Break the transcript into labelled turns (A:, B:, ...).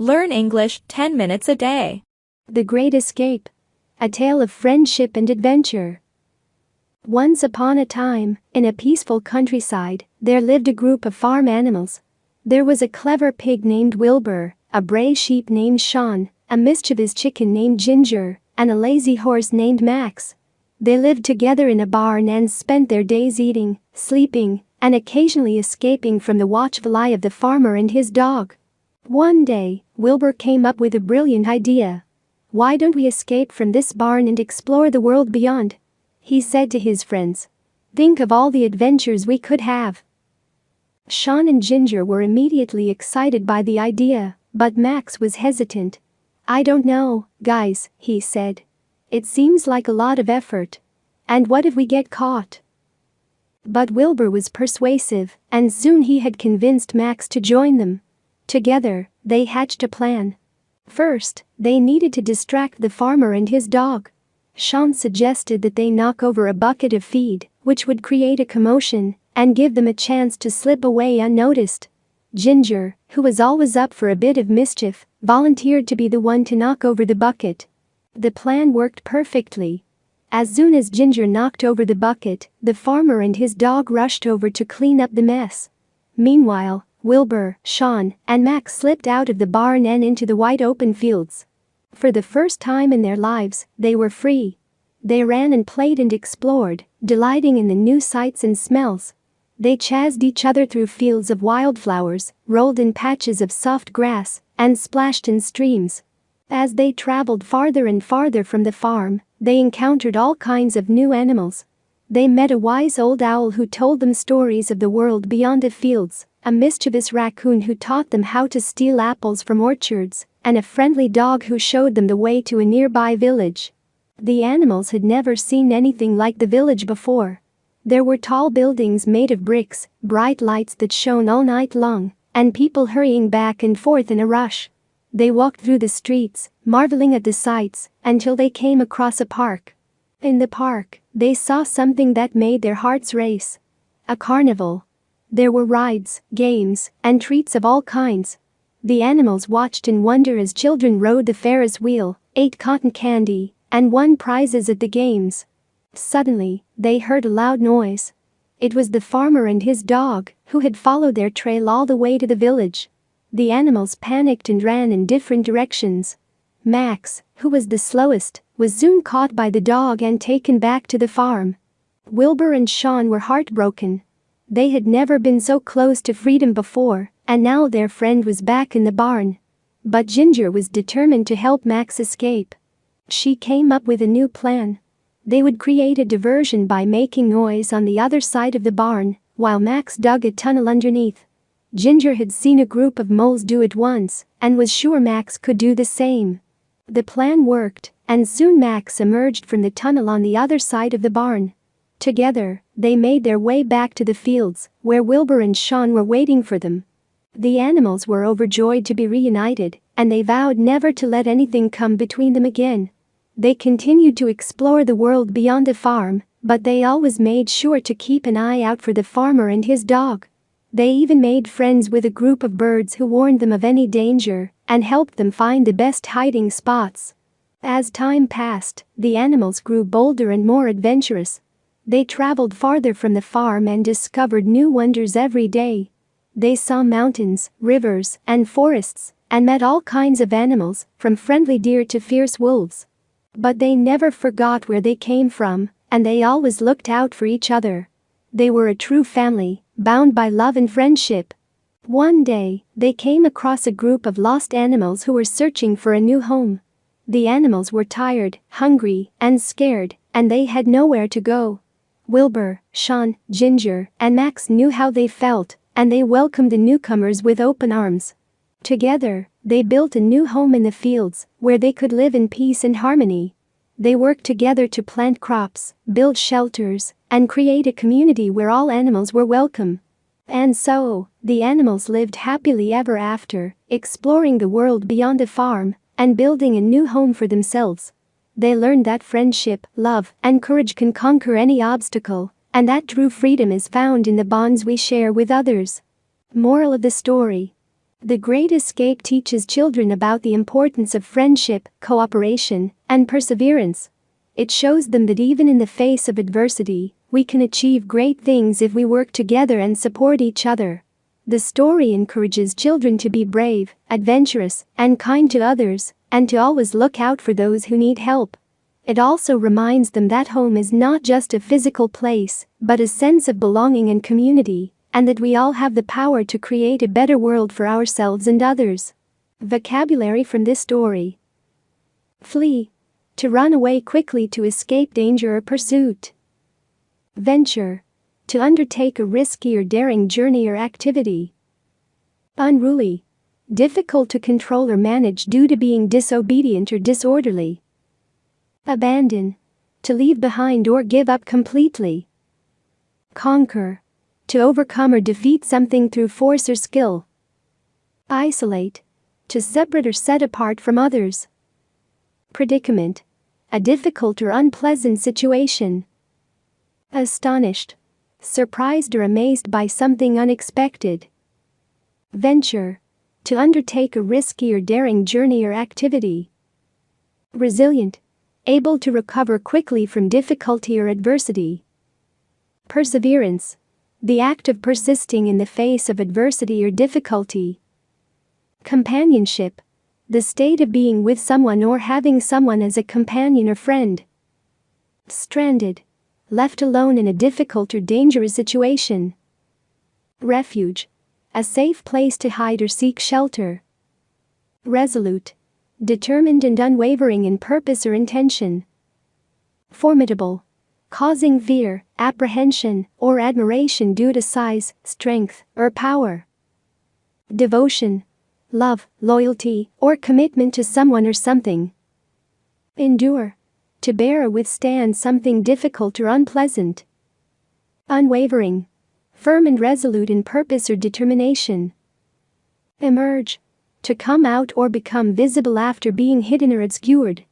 A: Learn English 10 minutes a day.
B: The Great Escape. A tale of friendship and adventure. Once upon a time, in a peaceful countryside, there lived a group of farm animals. There was a clever pig named Wilbur, a brave sheep named Sean, a mischievous chicken named Ginger, and a lazy horse named Max. They lived together in a barn and spent their days eating, sleeping, and occasionally escaping from the watchful eye of the farmer and his dog. One day, Wilbur came up with a brilliant idea. "Why don't we escape from this barn and explore the world beyond?" he said to his friends. "Think of all the adventures we could have." Sean and Ginger were immediately excited by the idea, but Max was hesitant. "I don't know, guys," he said. "It seems like a lot of effort. And what if we get caught?" But Wilbur was persuasive, and soon he had convinced Max to join them. Together, they hatched a plan. First, they needed to distract the farmer and his dog. Sean suggested that they knock over a bucket of feed, which would create a commotion and give them a chance to slip away unnoticed. Ginger, who was always up for a bit of mischief, volunteered to be the one to knock over the bucket. The plan worked perfectly. As soon as Ginger knocked over the bucket, the farmer and his dog rushed over to clean up the mess. Meanwhile, Wilbur, Sean, and Max slipped out of the barn and into the wide open fields. For the first time in their lives, they were free. They ran and played and explored, delighting in the new sights and smells. They chased each other through fields of wildflowers, rolled in patches of soft grass, and splashed in streams. As they traveled farther and farther from the farm, they encountered all kinds of new animals. They met a wise old owl who told them stories of the world beyond the fields, a mischievous raccoon who taught them how to steal apples from orchards, and a friendly dog who showed them the way to a nearby village. The animals had never seen anything like the village before. There were tall buildings made of bricks, bright lights that shone all night long, and people hurrying back and forth in a rush. They walked through the streets, marveling at the sights, until they came across a park. In the park, they saw something that made their hearts race. A carnival. There were rides, games, and treats of all kinds. The animals watched in wonder as children rode the Ferris wheel, ate cotton candy, and won prizes at the games. Suddenly, they heard a loud noise. It was the farmer and his dog, who had followed their trail all the way to the village. The animals panicked and ran in different directions. Max, who was the slowest, was soon caught by the dog and taken back to the farm. Wilbur and Sean were heartbroken. They had never been so close to freedom before, and now their friend was back in the barn. But Ginger was determined to help Max escape. She came up with a new plan. They would create a diversion by making noise on the other side of the barn, while Max dug a tunnel underneath. Ginger had seen a group of moles do it once, and was sure Max could do the same. The plan worked, and soon Max emerged from the tunnel on the other side of the barn. Together, they made their way back to the fields, where Wilbur and Sean were waiting for them. The animals were overjoyed to be reunited, and they vowed never to let anything come between them again. They continued to explore the world beyond the farm, but they always made sure to keep an eye out for the farmer and his dog. They even made friends with a group of birds who warned them of any danger and helped them find the best hiding spots. As time passed, the animals grew bolder and more adventurous. They traveled farther from the farm and discovered new wonders every day. They saw mountains, rivers, and forests, and met all kinds of animals, from friendly deer to fierce wolves. But they never forgot where they came from, and they always looked out for each other. They were a true family, bound by love and friendship. One day, they came across a group of lost animals who were searching for a new home. The animals were tired, hungry, and scared, and they had nowhere to go. Wilbur, Sean, Ginger, and Max knew how they felt, and they welcomed the newcomers with open arms. Together, they built a new home in the fields, where they could live in peace and harmony. They worked together to plant crops, build shelters, and create a community where all animals were welcome. And so, the animals lived happily ever after, exploring the world beyond the farm, and building a new home for themselves. They learned that friendship, love, and courage can conquer any obstacle, and that true freedom is found in the bonds we share with others. Moral of the story: The Great Escape teaches children about the importance of friendship, cooperation, and perseverance. It shows them that even in the face of adversity, we can achieve great things if we work together and support each other. The story encourages children to be brave, adventurous, and kind to others, and to always look out for those who need help. It also reminds them that home is not just a physical place, but a sense of belonging and community, and that we all have the power to create a better world for ourselves and others. Vocabulary from this story: flee, to run away quickly to escape danger or pursuit. Venture, to undertake a risky or daring journey or activity. Unruly, difficult to control or manage due to being disobedient or disorderly. Abandon, to leave behind or give up completely. Conquer, to overcome or defeat something through force or skill. Isolate, to separate or set apart from others. Predicament, a difficult or unpleasant situation. Astonished, surprised or amazed by something unexpected. Venture, to undertake a risky or daring journey or activity. Resilient, able to recover quickly from difficulty or adversity. Perseverance, the act of persisting in the face of adversity or difficulty. Companionship, the state of being with someone or having someone as a companion or friend. Stranded, left alone in a difficult or dangerous situation. Refuge, a safe place to hide or seek shelter. Resolute, determined and unwavering in purpose or intention. Formidable, causing fear, apprehension, or admiration due to size, strength, or power. Devotion, love, loyalty, or commitment to someone or something. Endure, to bear or withstand something difficult or unpleasant. Unwavering, firm and resolute in purpose or determination. Emerge, to come out or become visible after being hidden or obscured.